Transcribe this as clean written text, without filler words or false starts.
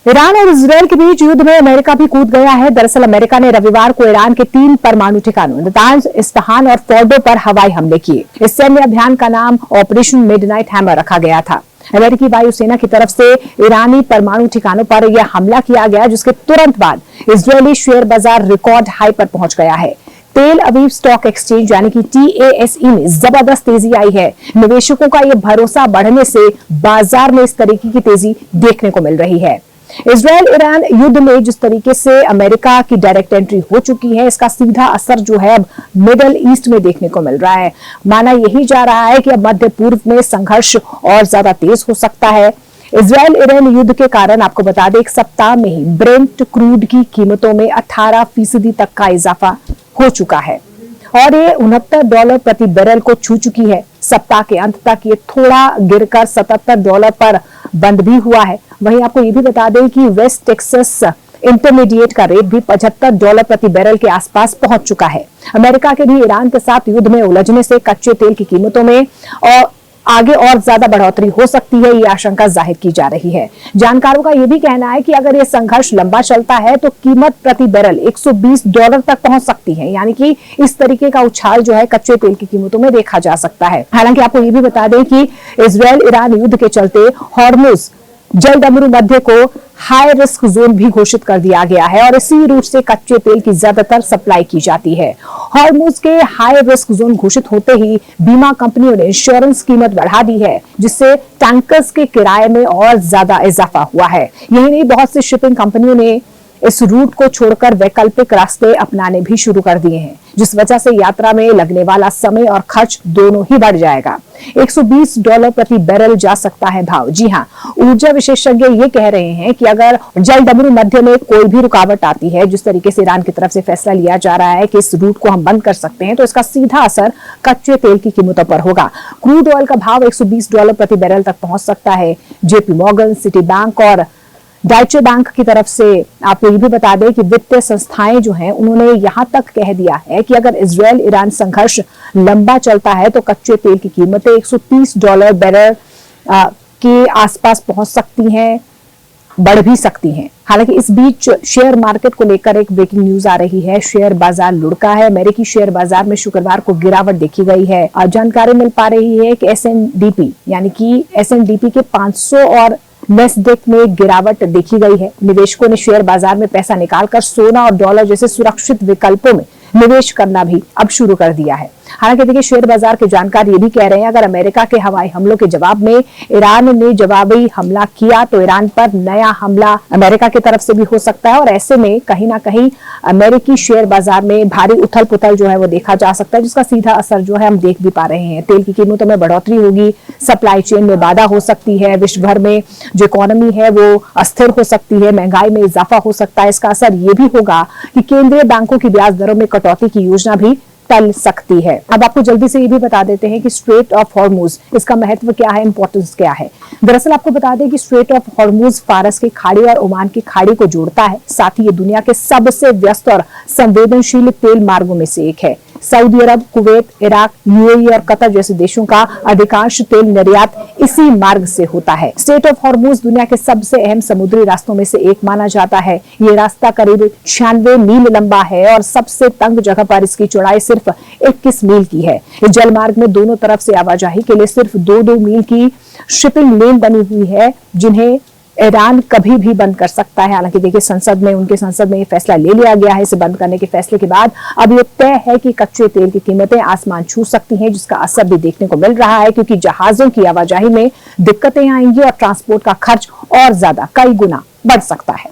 Iran और Israel के बीच युद्ध में अमेरिका भी कूद गया है। दरअसल अमेरिका ने रविवार को ईरान के 3 परमाणु ठिकानों नातांज, इस्फहान और फोर्डो पर हवाई हमले किए। इस सैन्य अभियान का नाम ऑपरेशन मिडनाइट हैमर रखा गया था। अमेरिकी वायुसेना की तरफ से ईरानी परमाणु ठिकानों पर यह हमला किया गया, जिसके तुरंत बाद इजरायली शेयर बाजार रिकॉर्ड हाई पर पहुंच गया है। तेल अवीव स्टॉक एक्सचेंज यानी कि TASE में जबरदस्त तेजी आई है। निवेशकों का यह भरोसा बढ़ने से बाजार में इस तरीके की तेजी देखने को मिल रही है। इजरायल ईरान युद्ध में जिस तरीके से अमेरिका की डायरेक्ट एंट्री हो चुकी है, इसका सीधा असर जो है अब मिडल ईस्ट में देखने को मिल रहा है। माना यही जा रहा है कि अब मध्य पूर्व में संघर्ष और ज्यादा तेज हो सकता है। इजरायल ईरान युद्ध के कारण आपको बता दें, एक सप्ताह में ही ब्रेंट क्रूड की कीमतों में 18% तक का इजाफा हो चुका है और ये $69 प्रति बैरल को छू चुकी है। सप्ताह के अंत तक ये थोड़ा गिरकर $77 पर बंद भी हुआ है। वहीं आपको ये भी बता दें कि वेस्ट टेक्सास इंटरमीडिएट का रेट भी $75 प्रति बैरल के आसपास पहुंच चुका है। अमेरिका के भी ईरान के साथ युद्ध में उलझने से कच्चे तेल की कीमतों में और आगे और ज्यादा बढ़ोतरी हो सकती है, ये आशंका जाहिर की जा रही है। जानकारों का यह भी कहना है कि अगर ये संघर्ष लंबा चलता है तो कीमत प्रति बैरल $120 तक पहुंच सकती है। यानी कि इस तरीके का उछाल जो है कच्चे तेल की कीमतों में देखा जा सकता है। हालांकि आपको ये भी बता दें कि इजरायल ईरान युद्ध के चलते हॉर्मुज जलडमरू मध्य को हाई रिस्क जोन भी घोषित कर दिया गया है और इसी रूट से कच्चे तेल की ज्यादातर सप्लाई की जाती है। हॉर्मुज के हाई रिस्क जोन घोषित होते ही बीमा कंपनियों ने इंश्योरेंस कीमत बढ़ा दी है, जिससे टैंकर्स के किराए में और ज्यादा इजाफा हुआ है। यही नहीं, बहुत सी शिपिंग कंपनियों ने इस रूट को छोड़कर वैकल्पिक रास्ते अपनाने भी शुरू कर दिए हैं, जिस वजह से यात्रा में लगने वाला समय और खर्च दोनों ही बढ़ जाएगा। $120 प्रति बैरल जा सकता है भाव। जी हाँ, ऊर्जा विशेषज्ञ ये कह रहे हैं कि अगर जलडमरू मध्य में कोई भी रुकावट आती है, जिस तरीके से ईरान की तरफ से फैसला लिया जा रहा है कि इस रूट को हम बंद कर सकते हैं, तो इसका सीधा असर कच्चे तेल की कीमतों पर होगा। क्रूड ऑयल का भाव $120 प्रति बैरल तक पहुंच सकता है। JP मॉर्गन, सिटी बैंक और डॉयचे बैंक की तरफ से आपको ये भी बता दें कि वित्तीय संस्थाएं जो हैं, उन्होंने यहां तक कह दिया है कि अगर इजरायल ईरान संघर्ष लंबा चलता है तो कच्चे तेल की कीमतें $130 बैरल के आसपास पहुंच सकती हैं, बढ़ भी सकती हैं। हालांकि इस बीच शेयर मार्केट को लेकर एक ब्रेकिंग न्यूज आ रही है। शेयर बाजार लुढ़का है। अमेरिकी शेयर बाजार में शुक्रवार को गिरावट देखी गई है। जानकारी मिल पा रही है कि S&P यानी कि S&P के 500 और नेस्डेक में गिरावट देखी गई है। निवेशकों ने शेयर बाजार में पैसा निकालकर सोना और डॉलर जैसे सुरक्षित विकल्पों में निवेश करना भी अब शुरू कर दिया है। हालांकि देखिए, शेयर बाजार के जानकार ये भी कह रहे हैं, अगर अमेरिका के हवाई हमलों के जवाब में ईरान ने जवाबी हमला किया तो ईरान पर नया हमला अमेरिका की तरफ से भी हो सकता है और ऐसे में कहीं ना कहीं अमेरिकी शेयर बाजार में भारी उथल पुथल जो है वो देखा जा सकता है, जिसका सीधा असर जो है हम देख भी पा रहे हैं। तेल की कीमतों में बढ़ोतरी होगी, सप्लाई चेन में बाधा हो सकती है, विश्व भर में जो इकोनॉमी है वो अस्थिर हो सकती है, महंगाई में इजाफा हो सकता है। इसका असर ये भी होगा कि केंद्रीय बैंकों की ब्याज दरों में कटौती की योजना भी टल सकती है। अब आपको जल्दी से ये भी बता देते हैं कि स्ट्रेट ऑफ हॉर्मुज, इसका महत्व क्या है, इंपॉर्टेंस क्या है। दरअसल आपको बता दें कि स्ट्रेट ऑफ हॉर्मुज फारस की खाड़ी और ओमान की खाड़ी को जोड़ता है। साथ ही ये दुनिया के सबसे व्यस्त और संवेदनशील तेल मार्गों में से एक है। सऊदी अरब, कुवैत, इराक, UAE और कतर जैसे देशों का अधिकांश तेल निर्यात इसी मार्ग से होता है। स्ट्रेट ऑफ हॉर्मुज दुनिया के सबसे अहम समुद्री रास्तों में से एक माना जाता है। ये रास्ता करीब 96 मील लंबा है और सबसे तंग जगह पर इसकी चौड़ाई सिर्फ 21 मील की है। इस जल मार्ग में दोनों तरफ से आवाजाही के लिए सिर्फ 2-2 मील की शिपिंग लेन बनी हुई है, जिन्हें ईरान कभी भी बंद कर सकता है। हालांकि देखिए, उनके संसद में ये फैसला ले लिया गया है। इसे बंद करने के फैसले के बाद अब ये तय है कि कच्चे तेल की कीमतें आसमान छू सकती हैं, जिसका असर भी देखने को मिल रहा है, क्योंकि जहाजों की आवाजाही में दिक्कतें आएंगी और ट्रांसपोर्ट का खर्च और ज्यादा कई गुना बढ़ सकता है।